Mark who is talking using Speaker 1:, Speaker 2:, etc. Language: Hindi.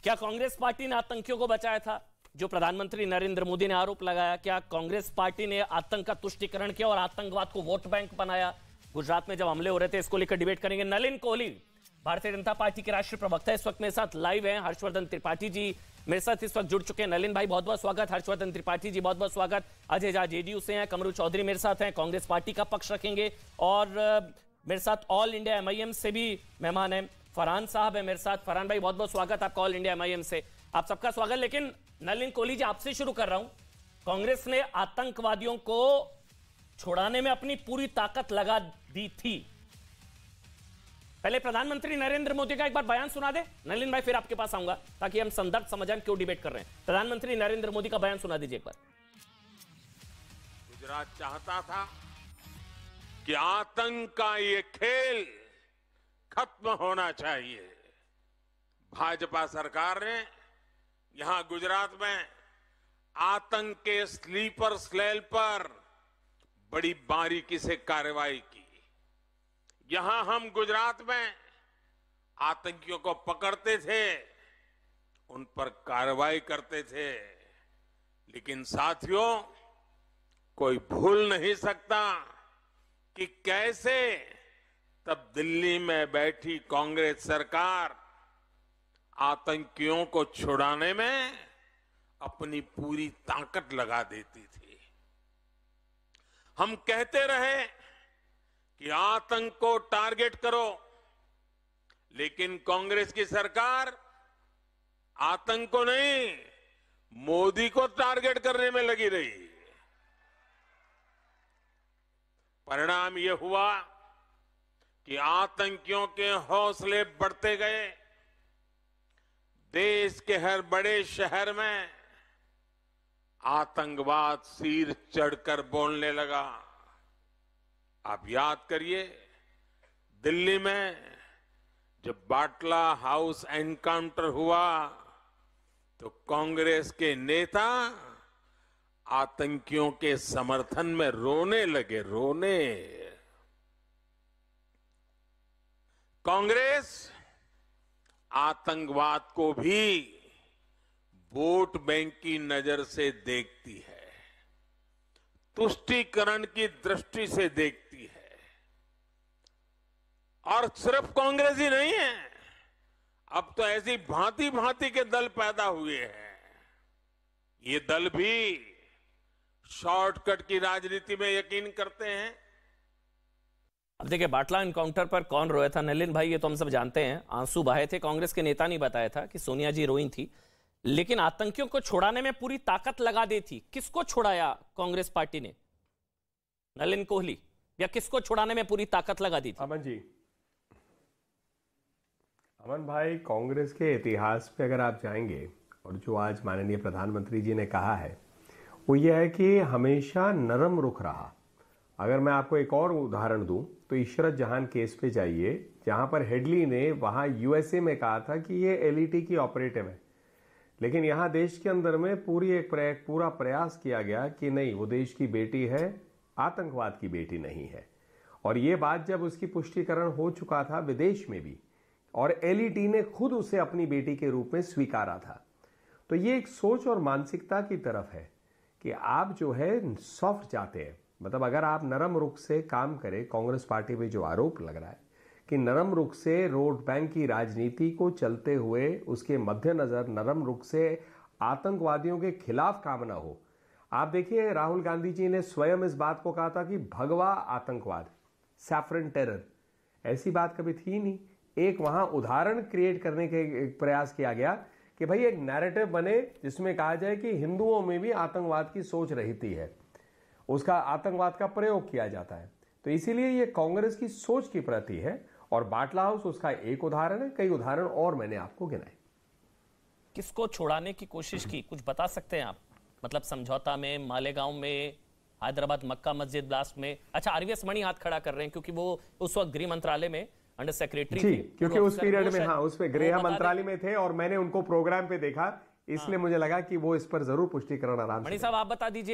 Speaker 1: क्या कांग्रेस पार्टी ने आतंकियों को बचाया था? जो प्रधानमंत्री नरेंद्र मोदी ने आरोप लगाया, क्या कांग्रेस पार्टी ने आतंक का तुष्टीकरण किया और आतंकवाद को वोट बैंक बनाया? गुजरात में जब हमले हो रहे थे, इसको लेकर डिबेट करेंगे। नलिन कोहली, भारतीय जनता पार्टी के राष्ट्रीय प्रवक्ता, इस वक्त मेरे साथ लाइव हैं। हर्षवर्धन त्रिपाठी जी मेरे साथ इस वक्त जुड़ चुके हैं। नलिन भाई बहुत बहुत स्वागत। हर्षवर्धन त्रिपाठी जी बहुत बहुत स्वागत। अजय झा जेडीयू से हैं। कमरू चौधरी मेरे साथ हैं, कांग्रेस पार्टी का पक्ष रखेंगे। और मेरे साथ ऑल इंडिया एमआईएम से भी मेहमान हैं, फरहान साहब है मेरे साथ। फरहान भाई बहुत बहुत स्वागत आपका ऑल इंडिया एमआईएम से, आप सबका स्वागत। लेकिन नलिन कोहली जी, आपसे शुरू कर रहा हूं। कांग्रेस ने आतंकवादियों को छुड़ाने में अपनी पूरी ताकत लगा दी थी। पहले प्रधानमंत्री नरेंद्र मोदी का एक बार बयान सुना दे नलिन भाई, फिर आपके पास आऊंगा ताकि हम संदर्भ समझें क्यों डिबेट कर रहे हैं। प्रधानमंत्री नरेंद्र मोदी का बयान सुना दीजिए एक बार।
Speaker 2: गुजरात चाहता था कि आतंक का ये खेल खत्म होना चाहिए। भाजपा सरकार ने यहां गुजरात में आतंक के स्लीपर सेल पर बड़ी बारीकी से कार्रवाई की। यहां हम गुजरात में आतंकियों को पकड़ते थे, उन पर कार्रवाई करते थे, लेकिन साथियों, कोई भूल नहीं सकता कि कैसे तब दिल्ली में बैठी कांग्रेस सरकार आतंकियों को छुड़ाने में अपनी पूरी ताकत लगा देती थी। हम कहते रहे कि आतंक को टारगेट करो, लेकिन कांग्रेस की सरकार आतंक को नहीं, मोदी को टारगेट करने में लगी रही। परिणाम यह हुआ कि आतंकियों के हौसले बढ़ते गए। देश के हर बड़े शहर में आतंकवाद सिर चढ़कर बोलने लगा। आप याद करिए, दिल्ली में जब बाटला हाउस एनकाउंटर हुआ तो कांग्रेस के नेता आतंकियों के समर्थन में रोने लगे, रोने। कांग्रेस आतंकवाद को भी वोट बैंक की नजर से देखती है, तुष्टीकरण की दृष्टि से देखती है। और सिर्फ कांग्रेस ही नहीं है, अब तो ऐसी भांति भांति के दल पैदा हुए हैं। ये दल भी शॉर्टकट की राजनीति में यकीन करते हैं।
Speaker 1: अब देखिए, बाटला एनकाउंटर पर कौन रोया था नलिन भाई, ये तो हम सब जानते हैं। आंसू बहे थे, कांग्रेस के नेता ने बताया था कि सोनिया जी रोई थी। लेकिन आतंकियों को छुड़ाने में पूरी ताकत लगा दी थी। किसको छुड़ाया कांग्रेस पार्टी ने नलिन कोहली, या किसको छुड़ाने में पूरी ताकत लगा दी थी?
Speaker 3: अमन जी, अमन भाई, कांग्रेस के इतिहास पे अगर आप जाएंगे और जो आज माननीय प्रधानमंत्री जी ने कहा है वो ये है कि हमेशा नरम रुख रहा। अगर मैं आपको एक और उदाहरण दूं तो इशरत जहां केस पे जाइए, जहां पर हेडली ने वहां यूएसए में कहा था कि ये एलईटी की ऑपरेटिव है, लेकिन यहां देश के अंदर में पूरा प्रयास किया गया कि नहीं, वो देश की बेटी है, आतंकवाद की बेटी नहीं है। और ये बात जब उसकी पुष्टिकरण हो चुका था विदेश में भी, और एलईटी ने खुद उसे अपनी बेटी के रूप में स्वीकारा था, तो ये एक सोच और मानसिकता की तरफ है कि आप जो है सॉफ्ट जाते हैं। मतलब अगर आप नरम रुख से काम करें, कांग्रेस पार्टी पे जो आरोप लग रहा है कि नरम रुख से वोट बैंक की राजनीति को चलते हुए उसके मद्देनजर नरम रुख से आतंकवादियों के खिलाफ काम ना हो। आप देखिए, राहुल गांधी जी ने स्वयं इस बात को कहा था कि भगवा आतंकवाद, सैफरन टेरर, ऐसी बात कभी थी नहीं। एक वहां उदाहरण क्रिएट करने के प्रयास किया गया कि भाई एक नैरेटिव बने जिसमें कहा जाए कि हिंदुओं में भी आतंकवाद की सोच रहती है, उसका आतंकवाद का प्रयोग किया जाता है। तो इसीलिए ये कांग्रेस की सोच की प्रति है, और बाटला हाउस उसका एक उदाहरण है। कई उदाहरण और मैंने आपको गिनाए।
Speaker 1: किसको छुड़ाने की कोशिश की, कुछ बता सकते हैं आप? मतलब समझौता में, मालेगांव में, हैदराबाद मक्का मस्जिद ब्लास्ट में। अच्छा, आरवीएस मणि हाथ खड़ा कर रहे हैं क्योंकि वो उस वक्त गृह मंत्रालय में अंडर सेक्रेटरी थे,
Speaker 3: क्योंकि उस पीरियड में, हाँ, उसमें गृह मंत्रालय में थे और मैंने उनको प्रोग्राम पे देखा, इसलिए मुझे लगा कि वो इस पर जरूर पुष्टिकरण आराम से।
Speaker 1: मणि साहब, आप बता दीजिए।